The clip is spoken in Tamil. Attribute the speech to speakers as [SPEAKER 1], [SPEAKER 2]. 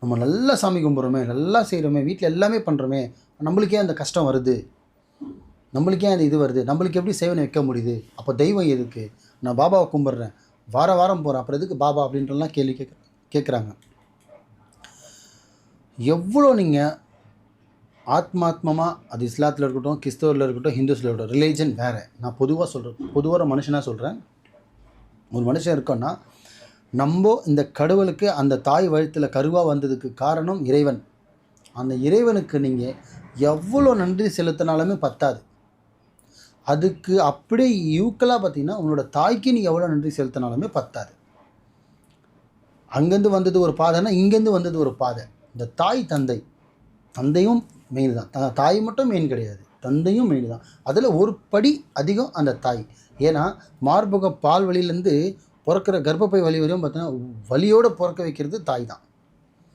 [SPEAKER 1] நம்ம நல்லா சாமி கும்பிட்றோமே, நல்லா செய்கிறோமே, வீட்டில் எல்லாமே பண்ணுறோமே, நம்மளுக்கே அந்த கஷ்டம் வருது, நம்மளுக்கே அந்த இது வருது, நம்மளுக்கு எப்படி சேவனை வைக்க முடியுது? அப்போ தெய்வம் எதுக்கு? நான் பாபாவை கும்பிட்றேன், வாரம் போகிறேன், அப்புறம் எதுக்கு பாபா அப்படின்றலாம் கேள்வி கேட்குறாங்க. எவ்வளோ நீங்கள் ஆத்மாத்மமாக, அது இஸ்லாத்தில் இருக்கட்டும், கிறிஸ்தவரில் இருக்கட்டும், ஹிந்துஸில் இருக்கட்டும், ரிலீஜன் வேறு. நான் பொதுவாக சொல்கிறேன், பொதுவாக ஒரு மனுஷனாக சொல்கிறேன். ஒரு மனுஷன் இருக்கோன்னா, நம்ம இந்த கடவுளுக்கு அந்த தாய் வயிற்றில் கருவாக வந்ததுக்கு காரணம் இறைவன். அந்த இறைவனுக்கு நீங்கள் எவ்வளோ நன்றி செலுத்தினாலுமே பத்தாது. அதுக்கு அப்படியே ஈக்குவலாக பார்த்தீங்கன்னா, உங்களோட தாய்க்கு நீங்கள் எவ்வளோ நன்றி செலுத்தினாலுமே பத்தாது. அங்கேருந்து வந்தது ஒரு பாதைன்னா, இங்கேருந்து வந்தது ஒரு பாதை. இந்த தாய் தந்தையும் மெயின் தான். தாய் மட்டும் மெயின் கிடையாது, தந்தையும் மெயின் தான். அதில் ஒரு படி அதிகம் அந்த தாய். ஏன்னா மார்பக பால் வழியிலேருந்து பிறக்கிற கர்ப்பப்பை வலி வரையும் பார்த்தீங்கன்னா வலியோடு பிறக்க வைக்கிறது தாய் தான்.